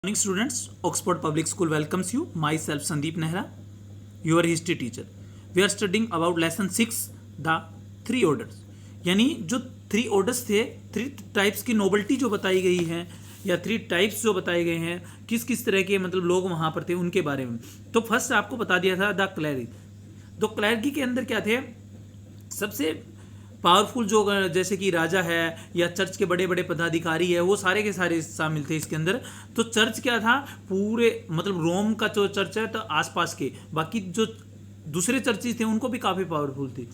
Morning students, Oxford Public School welcomes you. Myself Sandeep Nehra, your history teacher. We are studying about lesson 6, the three orders. यानी जो three orders थे, three types की नोबल्टी जो बताई गई है या थ्री टाइप्स जो बताए गए हैं, किस किस तरह के मतलब लोग वहाँ पर थे उनके बारे में. तो फर्स्ट आपको बता दिया था द क्लैरिक. तो क्लैरिकी के अंदर क्या थे, सबसे पावरफुल जो जैसे कि राजा है या चर्च के बड़े बड़े पदाधिकारी है, वो सारे के सारे शामिल थे इसके अंदर. तो चर्च क्या था, पूरे मतलब रोम का जो चर्च है तो आसपास के बाकी जो दूसरे चर्चेज थे उनको भी काफ़ी पावरफुल थी.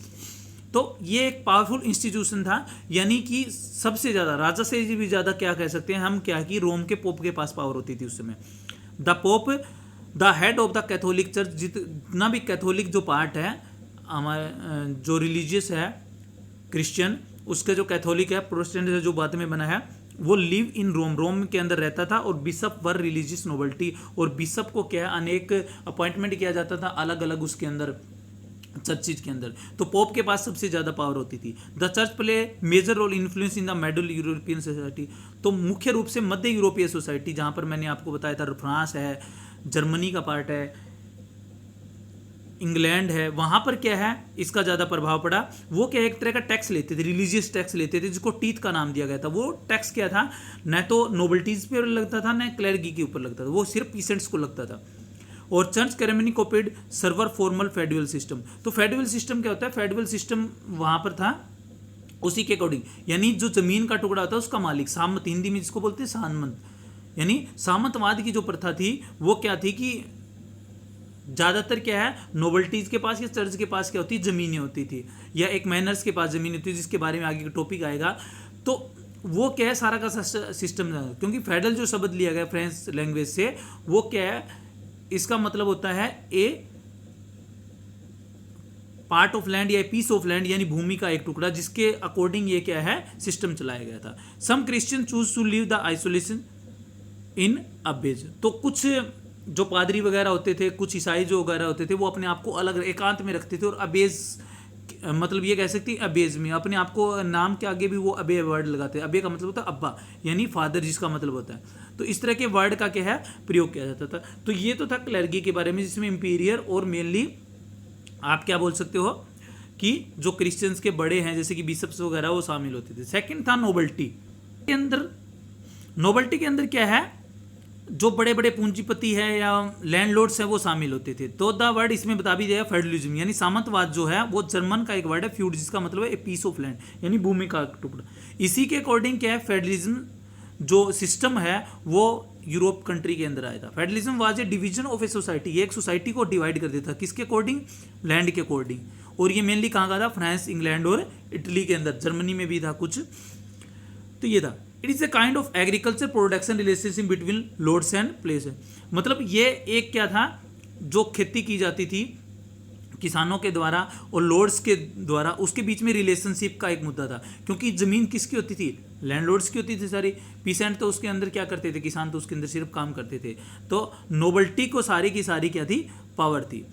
तो ये एक पावरफुल इंस्टीट्यूशन था, यानी कि सबसे ज़्यादा राजा से भी ज़्यादा क्या कह सकते हैं हम, क्या कि रोम के पोप के पास पावर होती थी उस समय. The pope the head of the Catholic church. जितना भी कैथोलिक जो पार्ट है हमारे जो रिलीजियस है क्रिश्चियन, उसका जो कैथोलिक है प्रोटेस्टेंट जो बाद में बना है, वो लिव इन रोम, रोम के अंदर रहता था. और बिशप वर रिलीजियस नोबल्टी, और बिशप को क्या अनेक अपॉइंटमेंट किया जाता था अलग अलग उसके अंदर चर्चिज के अंदर. तो पोप के पास सबसे ज़्यादा पावर होती थी. The church play major role influence in the middle European society. तो मुख्य रूप से मध्य यूरोपीय सोसाइटी, जहाँ पर मैंने आपको बताया था फ्रांस है, जर्मनी का पार्ट है, इंग्लैंड है, वहाँ पर क्या है इसका ज़्यादा प्रभाव पड़ा. वो क्या एक तरह का टैक्स लेते थे, रिलीजियस टैक्स लेते थे, जिसको टीथ का नाम दिया गया था. वो टैक्स क्या था, न तो नोबल्टीज पे लगता था न क्लैरिकी के ऊपर लगता था, वो सिर्फ पीसेंट्स को लगता था. और चर्च कैरेमनी कोपेड सर्वर फॉर्मल फेडुअल सिस्टम. तो फेडुअल सिस्टम क्या होता है, फेडुअल सिस्टम वहाँ पर था उसी के अकॉर्डिंग, यानी जो जमीन का टुकड़ा होता है उसका मालिक, सामंत हिंदी में जिसको बोलते हैं सामंत, यानी सामंतवाद की जो प्रथा थी वो क्या थी कि ज़्यादातर क्या है नोबल्टीज के पास या चर्च के पास क्या होती ज़मीनें होती थी, या एक मैनर्स के पास ज़मीन होती थी, जिसके बारे में आगे का टॉपिक आएगा. तो वो क्या है सारा का सिस्टम, क्योंकि फेडरल जो शब्द लिया गया फ्रेंच लैंग्वेज से, वो क्या है इसका मतलब होता है ए पार्ट ऑफ लैंड या पीस ऑफ लैंड, यानी भूमि का एक टुकड़ा, जिसके अकॉर्डिंग ये क्या है सिस्टम चलाया गया था. Some Christian choose to leave the isolation in abbeys. तो कुछ जो पादरी वगैरह होते थे, कुछ ईसाई जो वगैरह होते थे, वो अपने आप को अलग एकांत में रखते थे. और अबेज मतलब ये कह सकते हैं अबेज में अपने आप को नाम के आगे भी वो अबे वर्ड लगाते हैं. अबे का मतलब होता है अब्बा, यानी फादर जिसका मतलब होता है. तो इस तरह के वर्ड का क्या है प्रयोग किया जाता था. तो ये तो था क्लर्गी के बारे में, जिसमें इंपीरियर और मेनली आप क्या बोल सकते हो कि जो क्रिश्चियंस के बड़े हैं जैसे कि बिशप्स वगैरह वो शामिल होते थे. सेकंड था नोबल्टी के अंदर. नोबल्टी के अंदर क्या है, जो बड़े बड़े पूंजीपति है या लैंडलॉर्ड्स हैं वो शामिल होते थे. तो द वर्ड इसमें बता भी दिया फेडरलिज्म, यानी सामंतवाद जो है वो जर्मन का एक वर्ड है फ्यूड, जिसका मतलब है ए पीस ऑफ लैंड, यानी भूमि का टुकड़ा. इसी के अकॉर्डिंग क्या है फेडरलिज्म जो सिस्टम है वो यूरोप कंट्री के अंदर आया था. Federalism was A division of a society, ये एक सोसाइटी को डिवाइड कर देता था किसके अकॉर्डिंग, लैंड के अकॉर्डिंग. और ये मेनली कहाँ का था, फ्रांस, इंग्लैंड और इटली के अंदर, जर्मनी में भी था कुछ. तो ये था. It is a kind of agriculture production relationship between lords and places. मतलब ये एक क्या था, जो खेती की जाती थी किसानों के द्वारा और लॉर्ड्स के द्वारा, उसके बीच में रिलेशनशिप का एक मुद्दा था. क्योंकि ज़मीन किसकी होती थी, लैंडलॉर्ड्स की होती थी सारी. पीसेंट तो उसके अंदर क्या करते थे, किसान तो उसके अंदर सिर्फ काम करते थे. तो नोबल्टी को सारी की सारी क्या थी, पावर थी.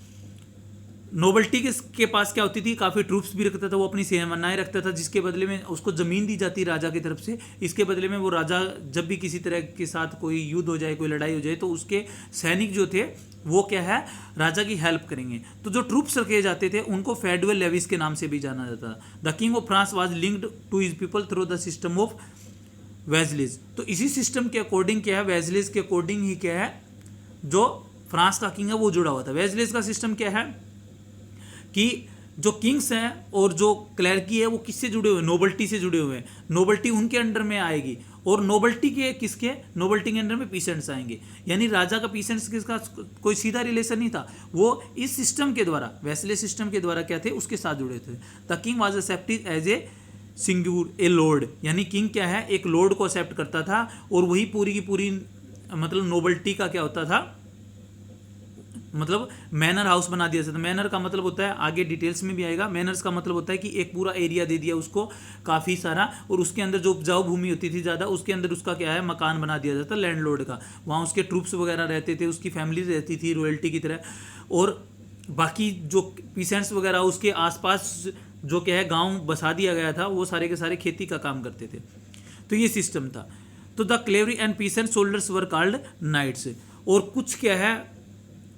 नोबल्टी के पास क्या होती थी, काफ़ी ट्रूप्स भी रखता था, वो अपनी सेनाएं रखता था, जिसके बदले में उसको ज़मीन दी जाती राजा की तरफ से. इसके बदले में वो राजा जब भी किसी तरह के साथ कोई युद्ध हो जाए, कोई लड़ाई हो जाए, तो उसके सैनिक जो थे वो क्या है राजा की हेल्प करेंगे. तो जो ट्रूप्स रखे जाते थे उनको फेडुअल लेविस के नाम से भी जाना जाता था. The king of France was linked to his people through the system of vassalage. तो इसी सिस्टम के अकॉर्डिंग क्या है, वेजलिज के अकॉर्डिंग ही क्या है जो फ्रांस का किंग है वो जुड़ा हुआ था. वेजलिज का सिस्टम क्या है कि जो किंग्स हैं और जो क्लर्की है वो किससे जुड़े हुए, नोबल्टी से जुड़े हुए हैं. नोबल्टी उनके अंडर में आएगी, और नोबल्टी के किसके, नोबल्टी के अंडर में पीसेंट्स आएंगे. यानी राजा का पीसेंट्स किसका कोई सीधा रिलेशन नहीं था, वो इस सिस्टम के द्वारा, वैसले सिस्टम के द्वारा क्या थे उसके साथ जुड़े थे. The king was accepted as a seigneur a lord, यानी किंग क्या है एक लॉर्ड को एक्सेप्ट करता था. और वही पूरी की पूरी मतलब नोबल्टी का क्या होता था, मतलब मैनर हाउस बना दिया जाता. मैनर का मतलब होता है, आगे डिटेल्स में भी आएगा, मैनर्स का मतलब होता है कि एक पूरा एरिया दे दिया उसको काफ़ी सारा, और उसके अंदर जो उपजाऊ भूमि होती थी ज़्यादा, उसके अंदर उसका क्या है मकान बना दिया जाता लैंडलॉर्ड का. वहाँ उसके ट्रूप्स वगैरह रहते थे, उसकी फैमिली रहती थी रॉयल्टी की तरह. और बाकी जो पीसेंट्स वगैरह उसके आसपास जो क्या है गाँव बसा दिया गया था, वो सारे के सारे खेती का काम करते थे. तो ये सिस्टम था. तो the cavalry and peasant soldiers were called knights. और कुछ क्या है,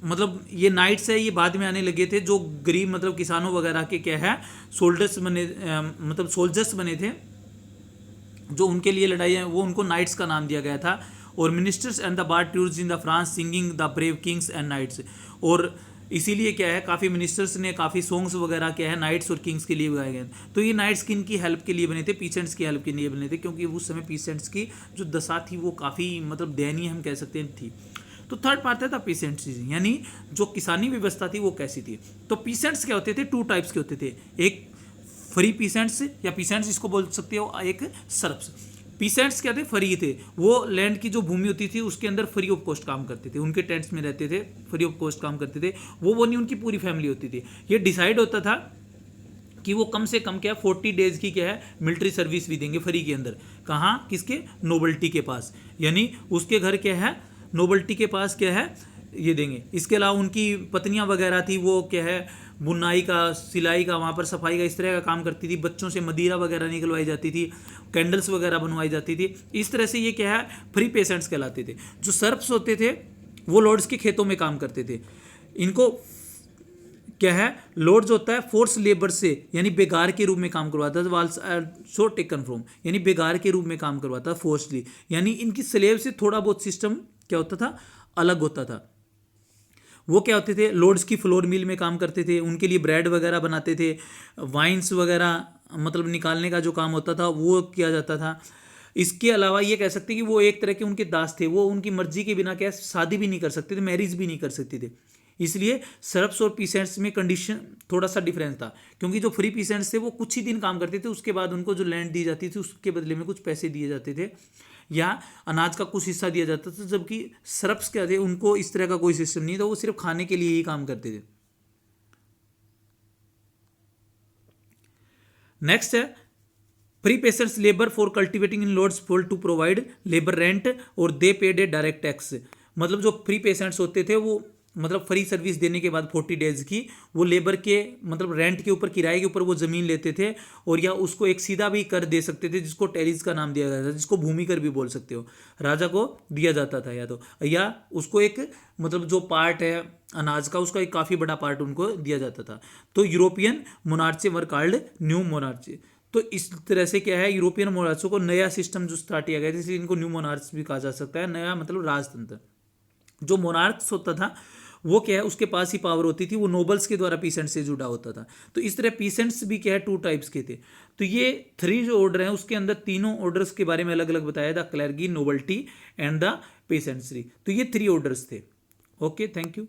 मतलब ये नाइट्स है, ये बाद में आने लगे थे। जो गरीब मतलब किसानों वगैरह के क्या है सोल्जर्स बने, मतलब सोल्जर्स बने थे जो उनके लिए लड़ाई है, वो उनको नाइट्स का नाम दिया गया था। और minstrels and the troubadours in the France singing the brave kings and knights. और इसीलिए क्या है काफ़ी मिनिस्टर्स ने काफ़ी सॉन्ग्स वगैरह क्या है नाइट्स और किंग्स के लिए गाए गए। तो ये नाइट्स किन की हेल्प के लिए बने थे, पीसेंट्स की हेल्प के लिए बने थे, क्योंकि उस समय पीसेंट्स की जो दशा थी वो काफ़ी मतलब दयनीय हम कह सकते हैं थी। तो थर्ड पार्ट था पीसेंट्स, यानी जो किसानी व्यवस्था थी वो कैसी थी। तो पीसेंट्स क्या होते थे, टू टाइप्स के होते थे, एक फ्री पीसेंट्स या पीसेंट्स इसको बोल सकते हो, एक सर्प्स। पीसेंट्स क्या थे, फ्री थे, वो लैंड की जो भूमि होती थी उसके अंदर फ्री ऑफ कॉस्ट काम करते थे, उनके टेंट्स में रहते थे, फ्री ऑफ कॉस्ट काम करते थे। वो नहीं, उनकी पूरी फैमिली होती थी। ये डिसाइड होता था कि वो कम से कम क्या है 40 डेज की क्या है मिलिट्री सर्विस भी देंगे फ्री के अंदर। कहाँ, किसके, नोबल्टी के पास, यानी उसके घर क्या है नोबल्टी के पास क्या है ये देंगे। इसके अलावा उनकी पत्नियां वगैरह थी वो क्या है बुनाई का, सिलाई का, वहाँ पर सफाई का, इस तरह का काम करती थी। बच्चों से मदिरा वगैरह निकलवाई जाती थी, कैंडल्स वगैरह बनवाई जाती थी। इस तरह से ये क्या है फ्री पेशेंट्स कहलाते थे। जो सर्प्स होते थे वो लॉर्ड्स के खेतों में काम करते थे। इनको क्या है लॉर्ड्स होता है फोर्स लेबर से, यानी बेगार के रूप में काम करवाता था। सो टेकन फ्रॉम, यानी बेगार के रूप में काम करवाता फोर्सली, यानी इनकी स्लेव से थोड़ा बहुत सिस्टम क्या होता था, अलग होता था। वो क्या होते थे, लॉर्ड्स की फ्लोर मिल में काम करते थे, उनके लिए ब्रेड वगैरह बनाते थे, वाइन्स वगैरह मतलब निकालने का जो काम होता था वो किया जाता था। इसके अलावा ये कह सकते हैं कि वो एक तरह के उनके दास थे, वो उनकी मर्जी के बिना क्या शादी भी नहीं कर सकते थे, मैरिज भी नहीं कर सकते थे। इसलिए सर्प्स और पीसेंट्स में कंडीशन थोड़ा सा डिफरेंस था, क्योंकि जो फ्री पीसेंट्स थे वो कुछ ही दिन काम करते थे, उसके बाद उनको जो लैंड दी जाती थी उसके बदले में कुछ पैसे दिए जाते थे या अनाज का कुछ हिस्सा दिया जाता था। जबकि सर्प्स क्या थे, उनको इस तरह का कोई सिस्टम नहीं था, वो सिर्फ खाने के लिए ही काम करते थे। नेक्स्ट है free peasants labour for cultivating in lords fall to provide labour rent और they paid a direct tax. मतलब जो फ्री पेशेंट्स होते थे वो मतलब फ्री सर्विस देने के बाद 40 डेज की वो लेबर के मतलब रेंट के ऊपर, किराए के ऊपर वो ज़मीन लेते थे, और या उसको एक सीधा भी कर दे सकते थे जिसको टेरिस का नाम दिया गया था, जिसको भूमि कर भी बोल सकते हो, राजा को दिया जाता था। या उसको एक मतलब जो पार्ट है अनाज का उसका एक काफ़ी बड़ा पार्ट उनको दिया जाता था। तो European monarchy were called new monarchy. तो इस तरह से क्या है यूरोपियन मोनार्चों को नया सिस्टम जो स्टार्ट किया गया था, इसलिए इनको न्यू मोनार्च भी कहा जा सकता है, नया मतलब राजतंत्र। जो मोनार्क्स होता था वो क्या है उसके पास ही पावर होती थी, वो नोबल्स के द्वारा पीसेंट से जुड़ा होता था। तो इस तरह पीसेंट्स भी क्या है टू टाइप्स के थे। तो ये 3 जो ऑर्डर हैं उसके अंदर तीनों ऑर्डर्स के बारे में अलग अलग बताया, द क्लर्गी, नोबल्टी एंड द पेसेंट्री। तो ये 3 ऑर्डर्स थे। Okay, thank you.